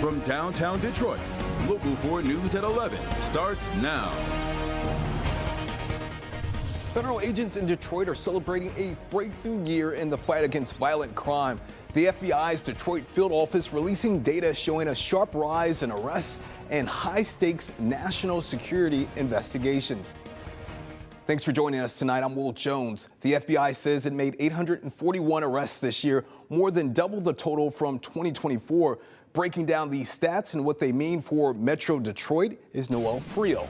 From downtown Detroit, Local 4 News at 11 starts now. Federal agents in Detroit are celebrating a breakthrough year in the fight against violent crime. The FBI's Detroit field office releasing data showing a sharp rise in arrests and high-stakes national security investigations. Thanks for joining us tonight. I'm Will Jones. The FBI says it made 841 arrests this year, more than double the total from 2024. Breaking down these stats and what they mean for Metro Detroit is Noel Friel.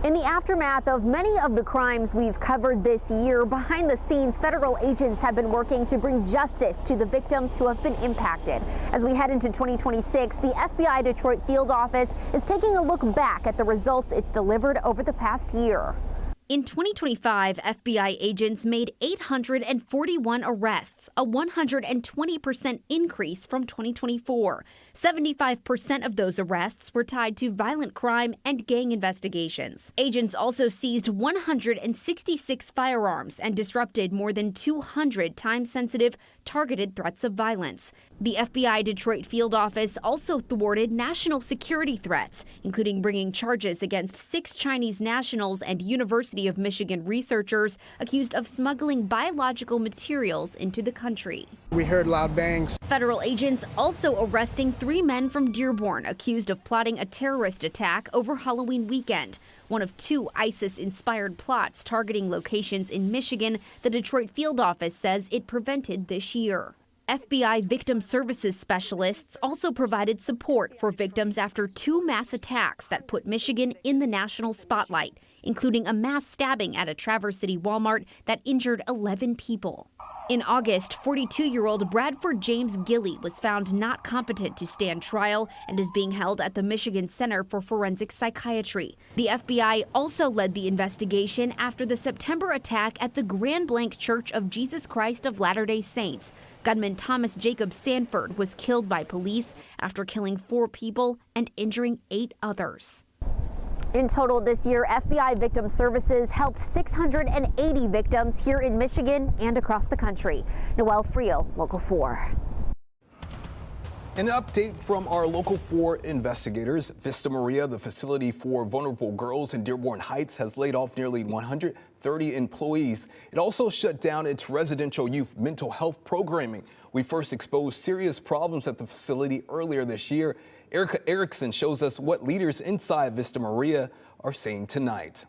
In the aftermath of many of the crimes we've covered this year, behind the scenes, federal agents have been working to bring justice to the victims who have been impacted. As we head into 2026, the FBI Detroit field office is taking a look back at the results it's delivered over the past year. In 2025, FBI agents made 841 arrests, a 120% increase from 2024. 75% of those arrests were tied to violent crime and gang investigations. Agents also seized 166 firearms and disrupted more than 200 time-sensitive, targeted threats of violence. The FBI Detroit field office also thwarted national security threats, including bringing charges against 6 Chinese nationals and University of Michigan researchers accused of smuggling biological materials into the country. We heard loud bangs. Federal agents also arresting 3 men from Dearborn accused of plotting a terrorist attack over Halloween weekend. One of 2 ISIS-inspired plots targeting locations in Michigan, the Detroit field office says it prevented this year. FBI victim services specialists also provided support for victims after 2 mass attacks that put Michigan in the national spotlight, including a mass stabbing at a Traverse City Walmart that injured 11 people. In August, 42-year-old Bradford James Gilley was found not competent to stand trial and is being held at the Michigan Center for Forensic Psychiatry. The FBI also led the investigation after the September attack at the Grand Blanc Church of Jesus Christ of Latter-day Saints. Gunman Thomas Jacob Sanford was killed by police after killing 4 people and injuring 8 others. In total this year, FBI Victim Services helped 680 victims here in Michigan and across the country. Noel Friel, Local 4. An update from our Local 4 investigators. Vista Maria, the facility for vulnerable girls in Dearborn Heights, has laid off nearly 130 employees. It also shut down its residential youth mental health programming. We first exposed serious problems at the facility earlier this year. Erica Erickson shows us what leaders inside Vista Maria are saying tonight.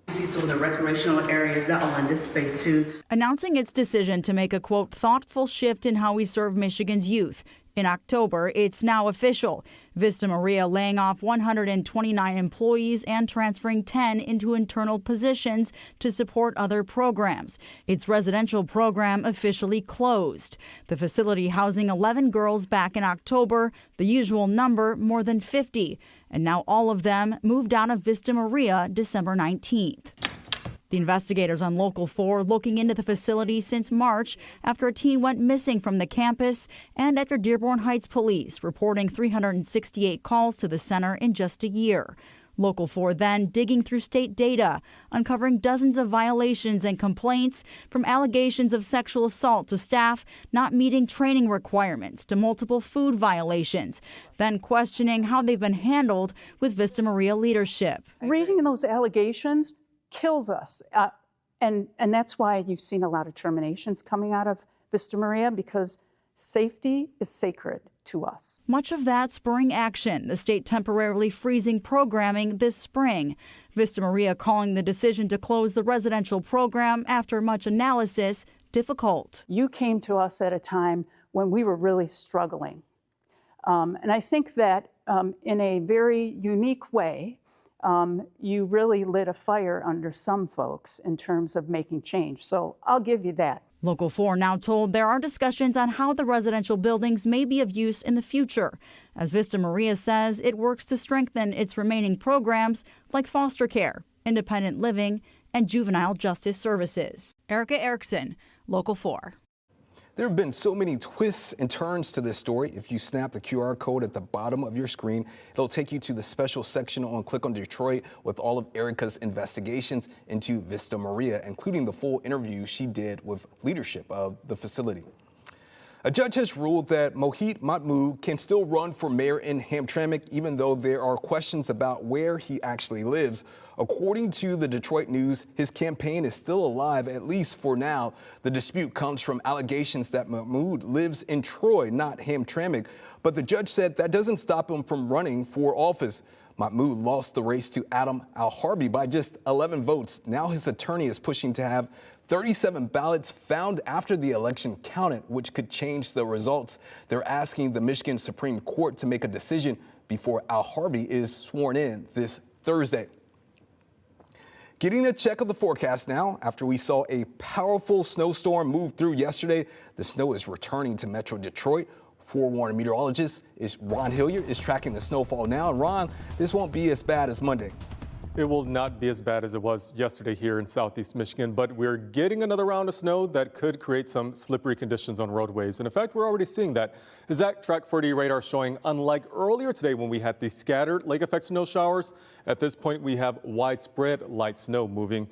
You see some of the recreational areas that are in this space too. Announcing its decision to make a, quote, thoughtful shift in how we serve Michigan's youth. In October, it's now official. Vista Maria laying off 129 employees and transferring 10 into internal positions to support other programs. Its residential program officially closed. The facility housing 11 girls back in October, the usual number more than 50. And now all of them moved out of Vista Maria December 19th. The investigators on Local 4 looking into the facility since March after a teen went missing from the campus and after Dearborn Heights police reporting 368 calls to the center in just a year. Local 4 then digging through state data, uncovering dozens of violations and complaints from allegations of sexual assault to staff not meeting training requirements to multiple food violations, then questioning how they've been handled with Vista Maria leadership. Reading those allegations kills us. And that's why you've seen a lot of terminations coming out of Vista Maria, because safety is sacred to us. Much of that spurring action, the state temporarily freezing programming this spring. Vista Maria calling the decision to close the residential program after much analysis difficult. You came to us at a time when we were really struggling. And I think that in a very unique way, you really lit a fire under some folks in terms of making change. So I'll give you that. Local 4 now told there are discussions on how the residential buildings may be of use in the future. As Vista Maria says, it works to strengthen its remaining programs like foster care, independent living, and juvenile justice services. Erica Erickson, Local 4. There have been so many twists and turns to this story. If you snap the QR code at the bottom of your screen, it'll take you to the special section on Click on Detroit with all of Erica's investigations into Vista Maria, including the full interview she did with leadership of the facility. A judge has ruled that Mohit Mahmood can still run for mayor in Hamtramck, even though there are questions about where he actually lives. According to the Detroit News, his campaign is still alive, at least for now. The dispute comes from allegations that Mahmood lives in Troy, not Hamtramck. But the judge said that doesn't stop him from running for office. Mahmood lost the race to Adam Al-Harbi by just 11 votes. Now his attorney is pushing to have 37 ballots found after the election counted, which could change the results. They're asking the Michigan Supreme Court to make a decision before Al-Harbi is sworn in this Thursday. Getting a check of the forecast now. After we saw a powerful snowstorm move through yesterday, the snow is returning to Metro Detroit. Forewarning meteorologist Ron Hilliard is tracking the snowfall now. And Ron, this won't be as bad as Monday. It will not be as bad as it was yesterday here in southeast Michigan, but we're getting another round of snow that could create some slippery conditions on roadways. And in fact, we're already seeing that. The Zach Track 40 radar showing, unlike earlier today when we had the scattered lake effect snow showers, at this point we have widespread light snow moving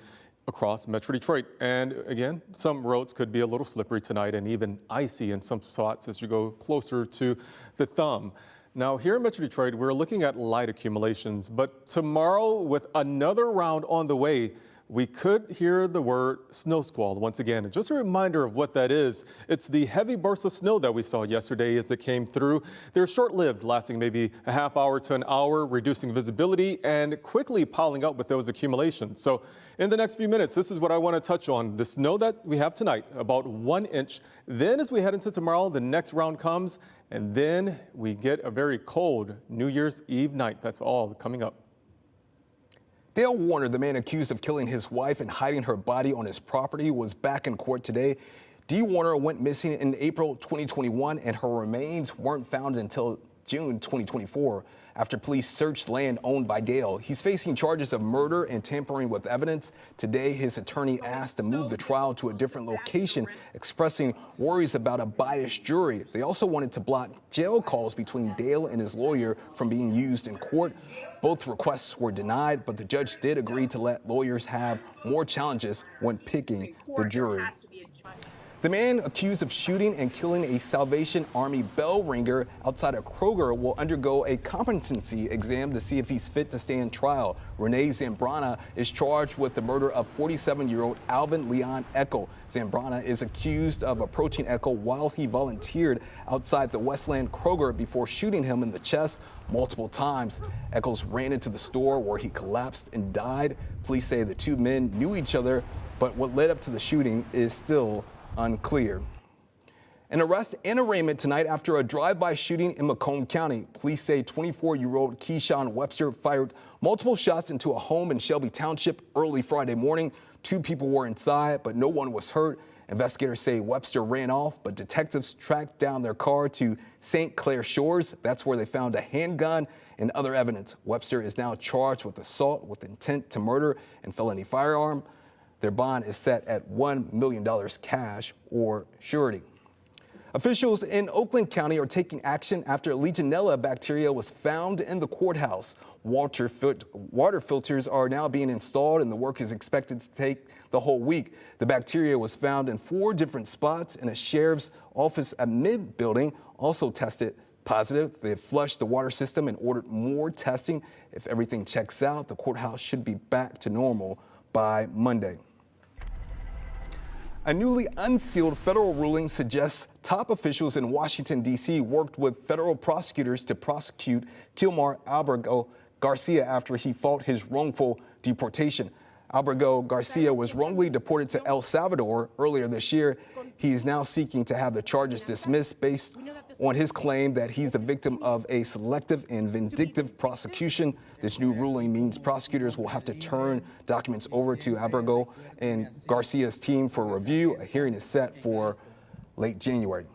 across Metro Detroit. And again, some roads could be a little slippery tonight and even icy in some spots as you go closer to the thumb. Now, here in Metro Detroit, we're looking at light accumulations, but tomorrow with another round on the way, we could hear the word snow squall once again. And just a reminder of what that is. It's the heavy bursts of snow that we saw yesterday as it came through. They're short-lived, lasting maybe a half hour to an hour, reducing visibility and quickly piling up with those accumulations. So in the next few minutes, this is what I want to touch on. The snow that we have tonight, about 1 inch. Then as we head into tomorrow, the next round comes, and then we get a very cold New Year's Eve night. That's all coming up. Dale Warner, the man accused of killing his wife and hiding her body on his property, was back in court today. Dee Warner went missing in April 2021, and her remains weren't found until June 2024 after police searched land owned by Dale. He's facing charges of murder and tampering with evidence. Today, his attorney asked to move the trial to a different location, expressing worries about a biased jury. They also wanted to block jail calls between Dale and his lawyer from being used in court. Both requests were denied, but the judge did agree to let lawyers have more challenges when picking the jury. The man accused of shooting and killing a Salvation Army bell ringer outside of Kroger will undergo a competency exam to see if he's fit to stand trial. Renee Zambrana is charged with the murder of 47-year-old Alvin Leon Eckel. Zambrana is accused of approaching Eckel while he volunteered outside the Westland Kroger before shooting him in the chest multiple times. Eccles ran into the store where he collapsed and died. Police say the two men knew each other, but what led up to the shooting is still unclear. An arrest and arraignment tonight after a drive-by shooting in Macomb County. Police say 24-year-old Keyshawn Webster fired multiple shots into a home in Shelby Township early Friday morning. 2 people were inside, but no one was hurt. Investigators say Webster ran off, but detectives tracked down their car to St. Clair Shores. That's where they found a handgun and other evidence. Webster is now charged with assault with intent to murder and felony firearm. Their bond is set at $1 million cash or surety. Officials in Oakland County are taking action after Legionella bacteria was found in the courthouse. Water filters are now being installed, and the work is expected to take the whole week. The bacteria was found in 4 different spots, and a sheriff's office at Mid building also tested positive. They flushed the water system and ordered more testing. If everything checks out, the courthouse should be back to normal by Monday. A newly unsealed federal ruling suggests top officials in Washington, D.C. worked with federal prosecutors to prosecute Kilmar Albergo Garcia after he fought his wrongful deportation. Albergo Garcia was wrongly deported to El Salvador earlier this year. He is now seeking to have the charges dismissed based on his claim that he's the victim of a selective and vindictive prosecution. This new ruling means prosecutors will have to turn documents over to Albergo and Garcia's team for review. A hearing is set for late January.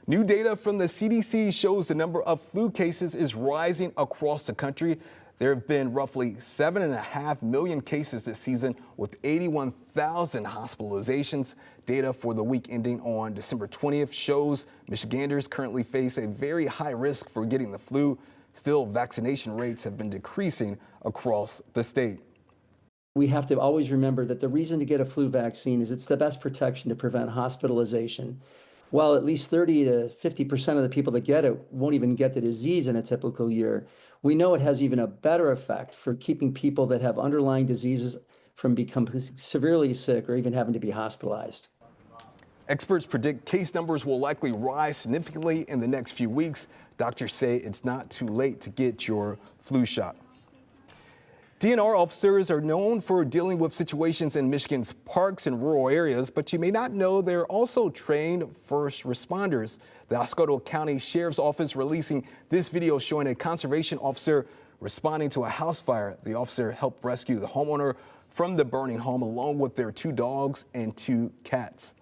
New data from the CDC shows the number of flu cases is rising across the country. There have been roughly 7.5 million cases this season, with 81,000 hospitalizations. Data for the week ending on December 20th shows Michiganders currently face a very high risk for getting the flu. Still, vaccination rates have been decreasing across the state. We have to always remember that the reason to get a flu vaccine is it's the best protection to prevent hospitalization. while at least 30 to 50% of the people that get it won't even get the disease in a typical year, we know it has even a better effect for keeping people that have underlying diseases from becoming severely sick or even having to be hospitalized. Experts predict case numbers will likely rise significantly in the next few weeks. Doctors say it's not too late to get your flu shot. DNR officers are known for dealing with situations in Michigan's parks and rural areas, but you may not know they're also trained first responders. The Osceola County Sheriff's Office releasing this video showing a conservation officer responding to a house fire. The officer helped rescue the homeowner from the burning home along with their 2 dogs and 2 cats.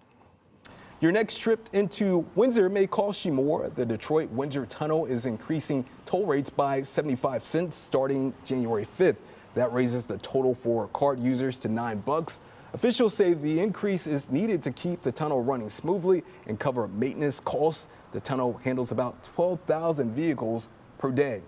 Your next trip into Windsor may cost you more. The Detroit-Windsor Tunnel is increasing toll rates by 75 cents starting January 5th. That raises the total for card users to $9. Officials say the increase is needed to keep the tunnel running smoothly and cover maintenance costs. The tunnel handles about 12,000 vehicles per day.